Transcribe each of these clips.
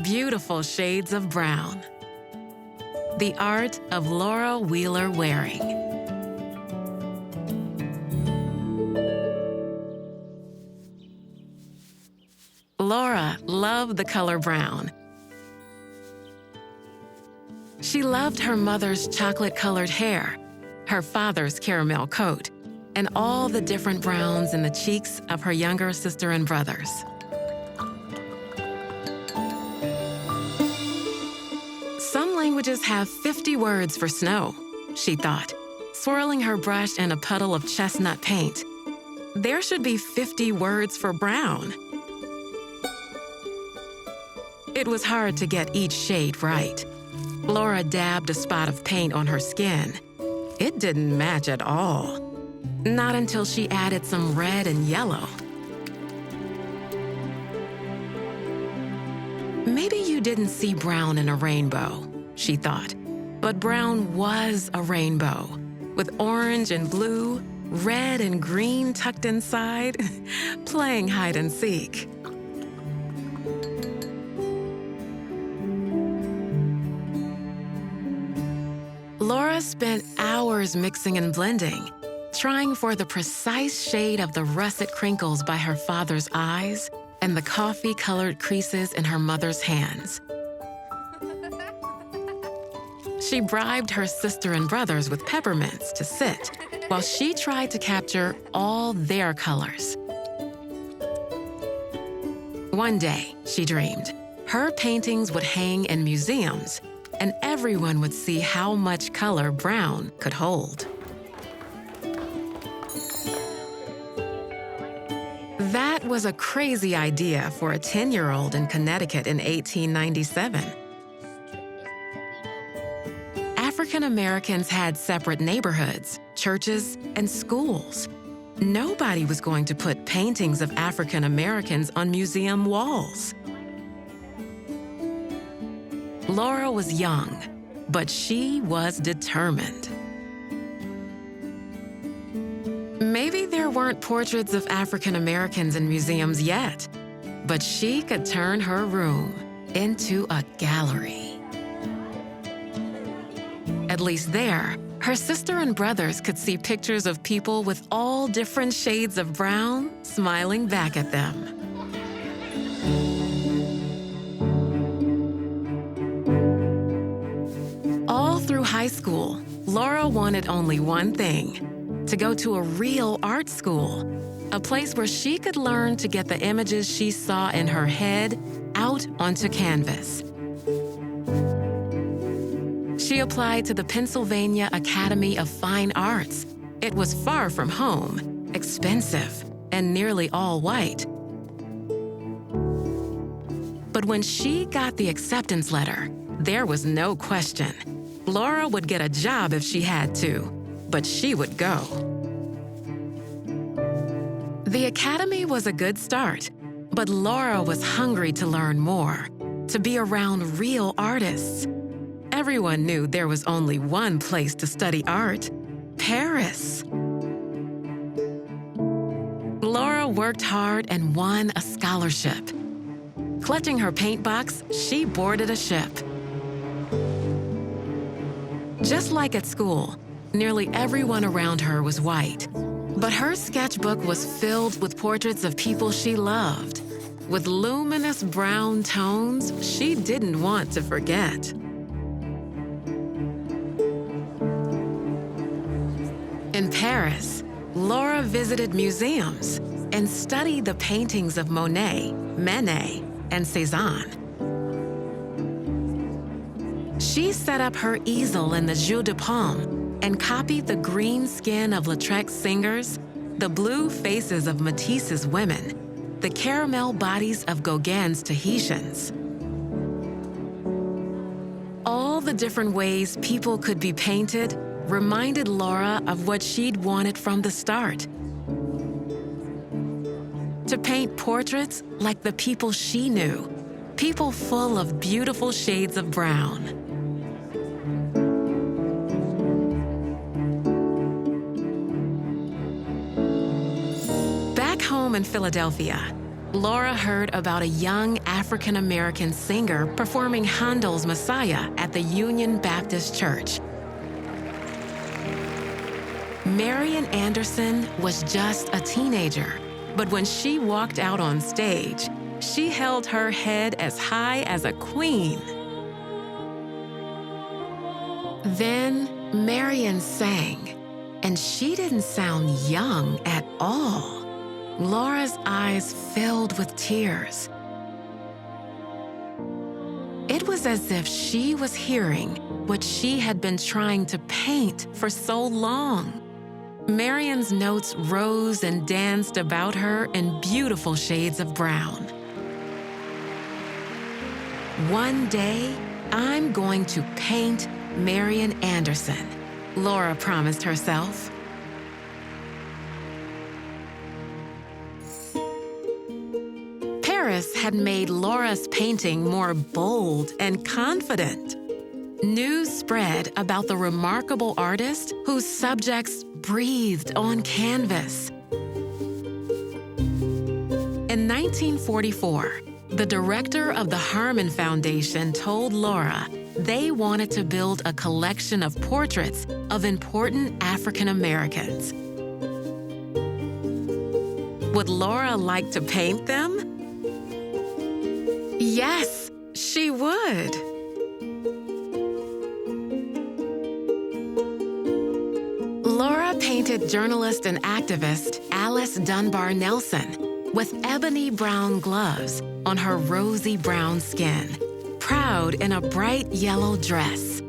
Beautiful Shades of Brown. The Art of Laura Wheeler Waring. Laura loved the color brown. She loved her mother's chocolate-colored hair, her father's caramel coat, and all the different browns in the cheeks of her younger sister and brothers. Some languages have 50 words for snow, she thought, swirling her brush in a puddle of chestnut paint. There should be 50 words for brown. It was hard to get each shade right. Laura dabbed a spot of paint on her skin. It didn't match at all. Not until she added some red and yellow. Maybe you didn't see brown in a rainbow, she thought. But brown was a rainbow, with orange and blue, red and green tucked inside, playing hide and seek. Laura spent hours mixing and blending, trying for the precise shade of the russet crinkles by her father's eyes and the coffee-colored creases in her mother's hands. She bribed her sister and brothers with peppermints to sit, while she tried to capture all their colors. One day, she dreamed, her paintings would hang in museums, and everyone would see how much color brown could hold. That was a crazy idea for a 10-year-old in Connecticut in 1897. African Americans had separate neighborhoods, churches, and schools. Nobody was going to put paintings of African Americans on museum walls. Laura was young, but she was determined. Maybe there weren't portraits of African Americans in museums yet, but she could turn her room into a gallery. At least there, her sister and brothers could see pictures of people with all different shades of brown smiling back at them. All through high school, Laura wanted only one thing: to go to a real art school, a place where she could learn to get the images she saw in her head out onto canvas. She applied to the Pennsylvania Academy of Fine Arts. It was far from home, expensive, and nearly all white. But when she got the acceptance letter, there was no question. Laura would get a job if she had to, but she would go. The academy was a good start, but Laura was hungry to learn more, to be around real artists. Everyone knew there was only one place to study art: Paris. Laura worked hard and won a scholarship. Clutching her paint box, she boarded a ship. Just like at school, nearly everyone around her was white. But her sketchbook was filled with portraits of people she loved, with luminous brown tones she didn't want to forget. In Paris, Laura visited museums and studied the paintings of Monet, Manet, and Cézanne. She set up her easel in the Jeu de Paume and copied the green skin of Lautrec's singers, the blue faces of Matisse's women, the caramel bodies of Gauguin's Tahitians. All the different ways people could be painted reminded Laura of what she'd wanted from the start: to paint portraits like the people she knew, people full of beautiful shades of brown. Back home in Philadelphia, Laura heard about a young African-American singer performing Handel's Messiah at the Union Baptist Church. Marian Anderson was just a teenager, but when she walked out on stage, she held her head as high as a queen. Then Marian sang, and she didn't sound young at all. Laura's eyes filled with tears. It was as if she was hearing what she had been trying to paint for so long. Marian's notes rose and danced about her in beautiful shades of brown. One day, I'm going to paint Marian Anderson, Laura promised herself. Paris had made Laura's painting more bold and confident. News spread about the remarkable artist whose subjects breathed on canvas. In 1944, the director of the Harmon Foundation told Laura they wanted to build a collection of portraits of important African Americans. Would Laura like to paint them? Yes, she would. Laura painted journalist and activist Alice Dunbar Nelson with ebony brown gloves on her rosy brown skin, proud in a bright yellow dress.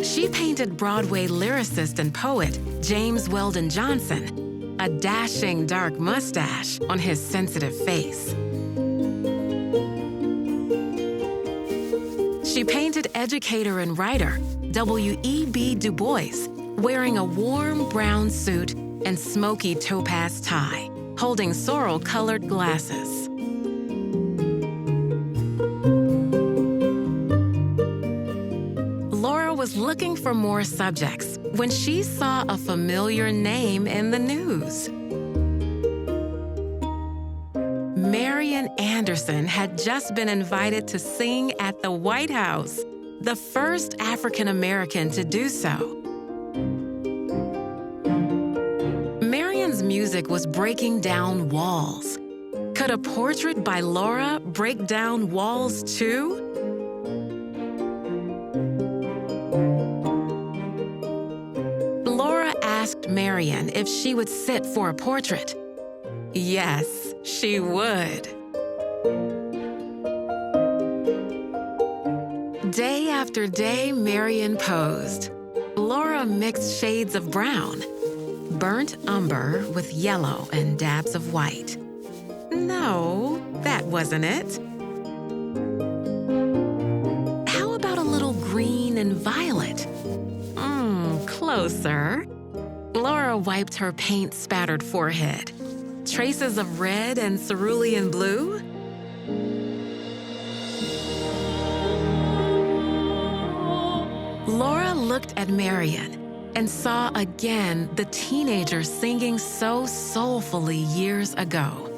She painted Broadway lyricist and poet James Weldon Johnson, a dashing dark mustache on his sensitive face. She painted educator and writer W.E.B. Du Bois, wearing a warm brown suit and smoky topaz tie, holding sorrel-colored glasses. Laura was looking for more subjects when she saw a familiar name in the news. Marian Anderson had just been invited to sing at the White House, the first African American to do so. Marian's music was breaking down walls. Could a portrait by Laura break down walls too? Laura asked Marian if she would sit for a portrait. Yes, she would. Day after day, Marian posed. Laura mixed shades of brown, burnt umber with yellow and dabs of white. No, that wasn't it. How about a little green and violet? Closer. Laura wiped her paint-spattered forehead. Traces of red and cerulean blue? Laura looked at Marian and saw again the teenager singing so soulfully years ago.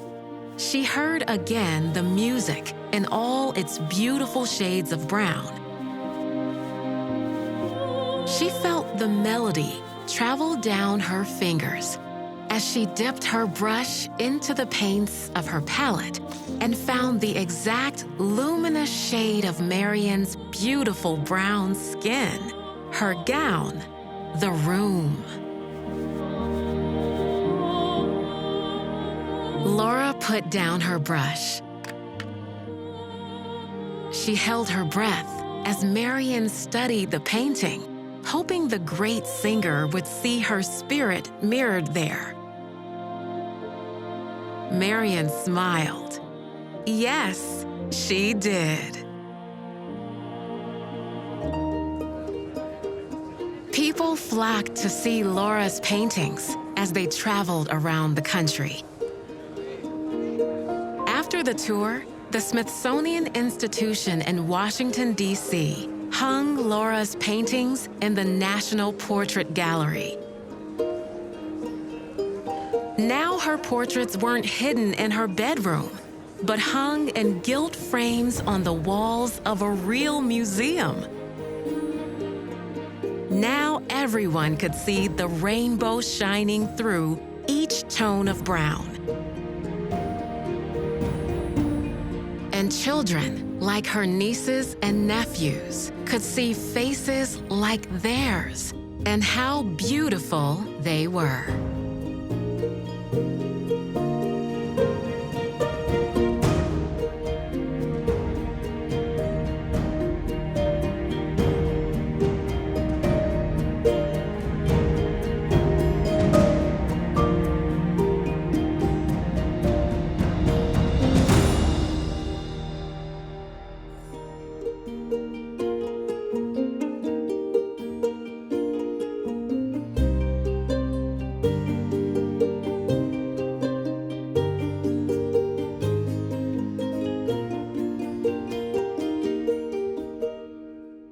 She heard again the music in all its beautiful shades of brown. She felt the melody travel down her fingers as she dipped her brush into the paints of her palette and found the exact luminous shade of Marian's beautiful brown skin, her gown, the room. Laura put down her brush. She held her breath as Marian studied the painting, hoping the great singer would see her spirit mirrored there. Marian smiled. Yes, she did. People flocked to see Laura's paintings as they traveled around the country. After the tour, the Smithsonian Institution in Washington, D.C., hung Laura's paintings in the National Portrait Gallery. Now her portraits weren't hidden in her bedroom, but hung in gilt frames on the walls of a real museum. Now everyone could see the rainbow shining through each tone of brown. And children, like her nieces and nephews, could see faces like theirs and how beautiful they were.